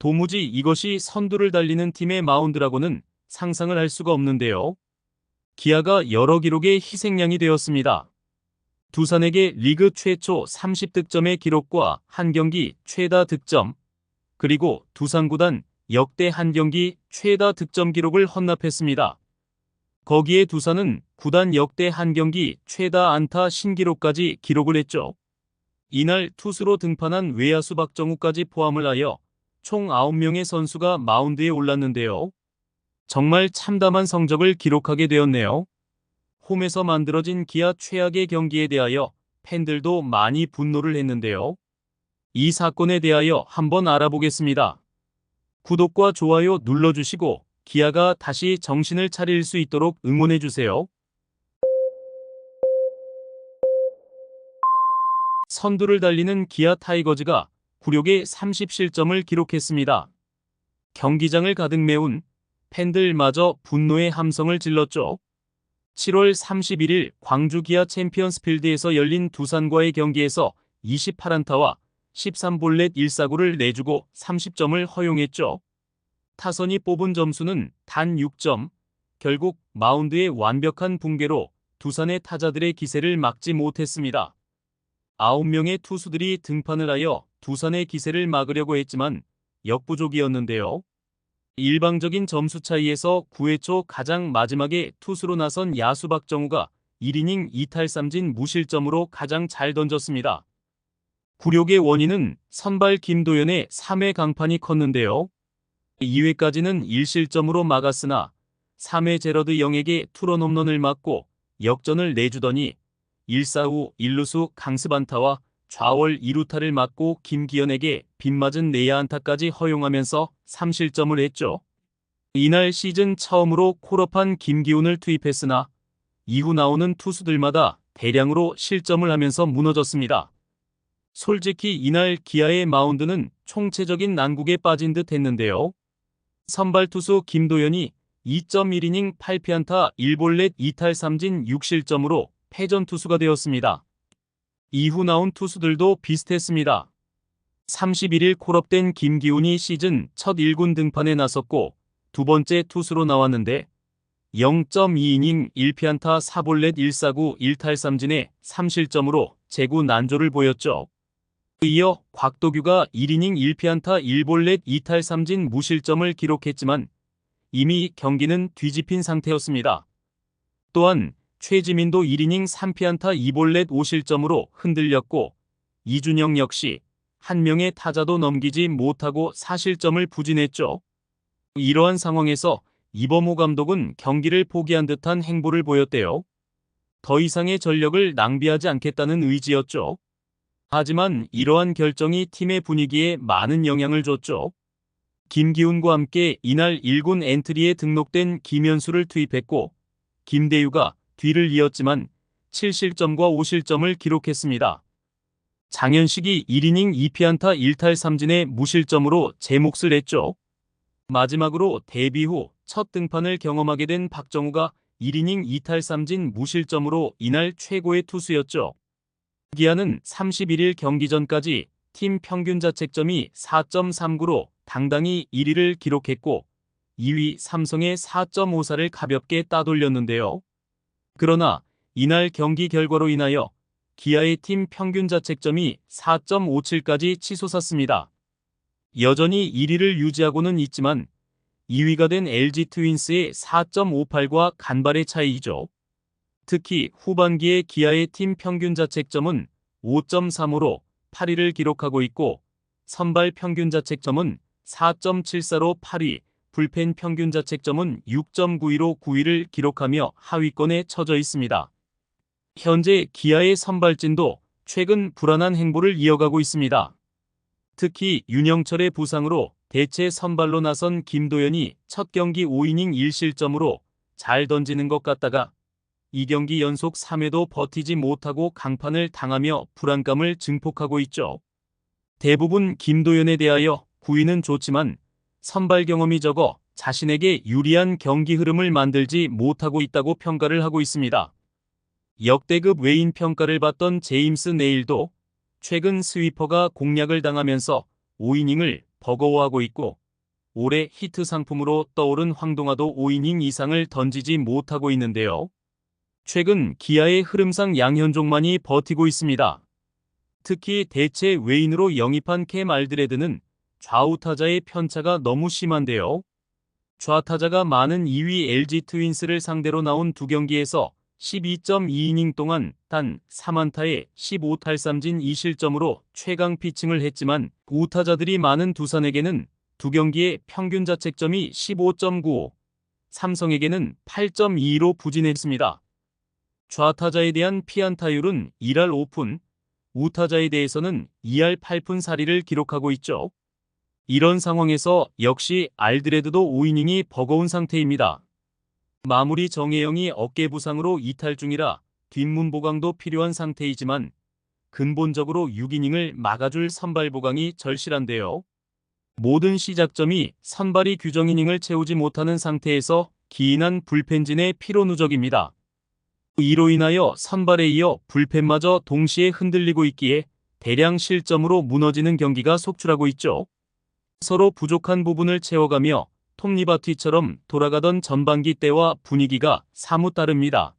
도무지 이것이 선두를 달리는 팀의 마운드라고는 상상을 할 수가 없는데요. 기아가 여러 기록의 희생양이 되었습니다. 두산에게 리그 최초 30득점의 기록과 한 경기 최다 득점, 그리고 두산 구단 역대 한 경기 최다 득점 기록을 헌납했습니다. 거기에 두산은 구단 역대 한 경기 최다 안타 신기록까지 기록을 했죠. 이날 투수로 등판한 외야수 박정우까지 포함을 하여 총 9명의 선수가 마운드에 올랐는데요. 정말 참담한 성적을 기록하게 되었네요. 홈에서 만들어진 기아 최악의 경기에 대하여 팬들도 많이 분노를 했는데요. 이 사건에 대하여 한번 알아보겠습니다. 구독과 좋아요 눌러주시고 기아가 다시 정신을 차릴 수 있도록 응원해주세요. 선두를 달리는 기아 타이거즈가 굴욕의 30실점을 기록했습니다. 경기장을 가득 메운 팬들마저 분노의 함성을 질렀죠. 7월 31일 광주 기아 챔피언스필드에서 열린 두산과의 경기에서 28안타와 13볼넷 1사구를 내주고 30점을 허용했죠. 타선이 뽑은 점수는 단 6점, 결국 마운드의 완벽한 붕괴로 두산의 타자들의 기세를 막지 못했습니다. 9명의 투수들이 등판을 하여 두산의 기세를 막으려고 했지만 역부족이었는데요. 일방적인 점수 차이에서 9회 초 가장 마지막에 투수로 나선 야수 박정우가 1이닝 2탈3진 무실점으로 가장 잘 던졌습니다. 굴욕의 원인은 선발 김도연의 3회 강판이 컸는데요. 2회까지는 1실점으로 막았으나 3회 제러드 영에게 투런 홈런을 맞고 역전을 내주더니 1사 후 1루수 강습 안타와 좌월 2루타를 맞고 김기현에게 빗맞은 내야 안타까지 허용하면서 3실점을 했죠. 이날 시즌 처음으로 콜업한 김기훈을 투입했으나 이후 나오는 투수들마다 대량으로 실점을 하면서 무너졌습니다. 솔직히 이날 기아의 마운드는 총체적인 난국에 빠진 듯 했는데요. 선발 투수 김도연이 2.1이닝 8피안타 1볼넷 2탈3진 6실점으로 패전 투수가 되었습니다. 이후 나온 투수들도 비슷했습니다. 31일 콜업된 김기훈이 시즌 첫 1군 등판에 나섰고 두 번째 투수로 나왔는데 0.2이닝 1피안타 4볼넷 1사구 1탈3진의 3실점으로 제구 난조를 보였죠. 이어 곽도규가 1이닝 1피안타 1볼넷 2탈3진 무실점을 기록했지만 이미 경기는 뒤집힌 상태였습니다. 또한 최지민도 1이닝 3피안타 2볼넷 5실점으로 흔들렸고 이준영 역시 한 명의 타자도 넘기지 못하고 4실점을 부진했죠. 이러한 상황에서 이범호 감독은 경기를 포기한 듯한 행보를 보였대요. 더 이상의 전력을 낭비하지 않겠다는 의지였죠. 하지만 이러한 결정이 팀의 분위기에 많은 영향을 줬죠. 김기훈과 함께 이날 1군 엔트리에 등록된 김현수를 투입했고 김대유가 뒤를 이었지만 7실점과 5실점을 기록했습니다. 장현식이 1이닝 2피안타 1탈3진의 무실점으로 제 몫을 냈죠. 마지막으로 데뷔 후 첫 등판을 경험하게 된 박정우가 1이닝 2탈3진 무실점으로 이날 최고의 투수였죠. 기아는 31일 경기 전까지 팀 평균 자책점이 4.39로 당당히 1위를 기록했고 2위 삼성의 4.54를 가볍게 따돌렸는데요. 그러나 이날 경기 결과로 인하여 기아의 팀 평균 자책점이 4.57까지 치솟았습니다. 여전히 1위를 유지하고는 있지만 2위가 된 LG 트윈스의 4.58과 간발의 차이죠. 특히 후반기에 기아의 팀 평균 자책점은 5.35로 8위를 기록하고 있고 선발 평균 자책점은 4.74로 8위, 불펜 평균 자책점은 6.92로 9위를 기록하며 하위권에 처져 있습니다. 현재 기아의 선발진도 최근 불안한 행보를 이어가고 있습니다. 특히 윤영철의 부상으로 대체 선발로 나선 김도연이 첫 경기 5이닝 1실점으로 잘 던지는 것 같다가 2경기 연속 3회도 버티지 못하고 강판을 당하며 불안감을 증폭하고 있죠. 대부분 김도연에 대하여 구위는 좋지만 선발 경험이 적어 자신에게 유리한 경기 흐름을 만들지 못하고 있다고 평가를 하고 있습니다. 역대급 외인 평가를 받던 제임스 네일도 최근 스위퍼가 공략을 당하면서 5이닝을 버거워하고 있고 올해 히트 상품으로 떠오른 황동아도 5이닝 이상을 던지지 못하고 있는데요. 최근 기아의 흐름상 양현종만이 버티고 있습니다. 특히 대체 외인으로 영입한 캠 알드레드는 좌우 타자의 편차가 너무 심한데요. 좌타자가 많은 2위 LG 트윈스를 상대로 나온 두 경기에서 12.2이닝 동안 단 3안타에 15탈삼진 2실점으로 최강 피칭을 했지만 우타자들이 많은 두산에게는 두 경기의 평균 자책점이 15.95, 삼성에게는 8.22로 부진했습니다. 좌타자에 대한 피안타율은 1할 5푼, 우타자에 대해서는 2할 8푼 4리를 기록하고 있죠. 이런 상황에서 역시 알드레드도 5이닝이 버거운 상태입니다. 마무리 정혜영이 어깨 부상으로 이탈 중이라 뒷문 보강도 필요한 상태이지만 근본적으로 6이닝을 막아줄 선발 보강이 절실한데요. 모든 시작점이 선발이 규정 이닝을 채우지 못하는 상태에서 기인한 불펜진의 피로 누적입니다. 이로 인하여 선발에 이어 불펜마저 동시에 흔들리고 있기에 대량 실점으로 무너지는 경기가 속출하고 있죠. 서로 부족한 부분을 채워가며 톱니바퀴처럼 돌아가던 전반기 때와 분위기가 사뭇 다릅니다.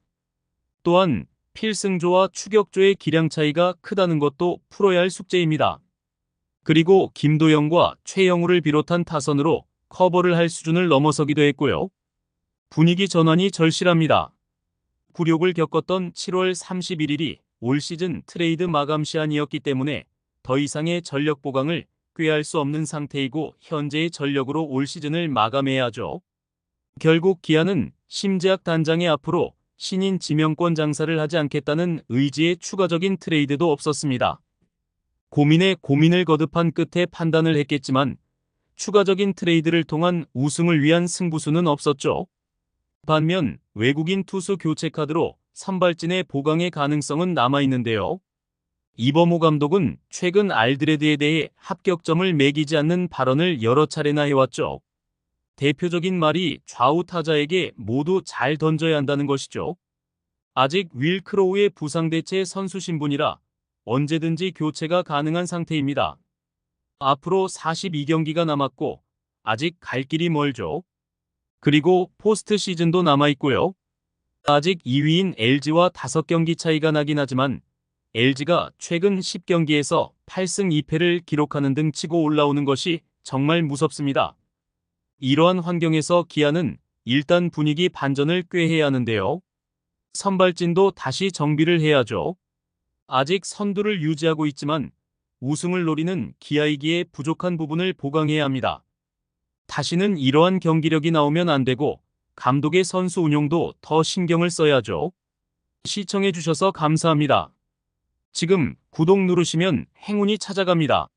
또한 필승조와 추격조의 기량 차이가 크다는 것도 풀어야 할 숙제입니다. 그리고 김도영과 최영우를 비롯한 타선으로 커버를 할 수준을 넘어서기도 했고요. 분위기 전환이 절실합니다. 굴욕을 겪었던 7월 31일이 올 시즌 트레이드 마감 시한이었기 때문에 더 이상의 전력 보강을 꾀할 수 없는 상태이고 현재의 전력으로 올 시즌을 마감해야 하죠. 결국 기아는 심재학 단장의 앞으로 신인 지명권 장사를 하지 않겠다는 의지에 추가적인 트레이드도 없었습니다. 고민에 고민을 거듭한 끝에 판단을 했겠지만 추가적인 트레이드를 통한 우승을 위한 승부수는 없었죠. 반면 외국인 투수 교체 카드로 선발진의 보강의 가능성은 남아있는데요. 이범호 감독은 최근 알드레드에 대해 합격점을 매기지 않는 발언을 여러 차례나 해왔죠. 대표적인 말이 좌우 타자에게 모두 잘 던져야 한다는 것이죠. 아직 윌 크로우의 부상 대체 선수 신분이라 언제든지 교체가 가능한 상태입니다. 앞으로 42경기가 남았고 아직 갈 길이 멀죠. 그리고 포스트 시즌도 남아있고요. 아직 2위인 LG와 5경기 차이가 나긴 하지만 LG가 최근 10경기에서 8승 2패를 기록하는 등 치고 올라오는 것이 정말 무섭습니다. 이러한 환경에서 기아는 일단 분위기 반전을 꾀해야 하는데요. 선발진도 다시 정비를 해야죠. 아직 선두를 유지하고 있지만 우승을 노리는 기아이기에 부족한 부분을 보강해야 합니다. 다시는 이러한 경기력이 나오면 안 되고 감독의 선수 운용도 더 신경을 써야죠. 시청해주셔서 감사합니다. 지금 구독 누르시면 행운이 찾아갑니다.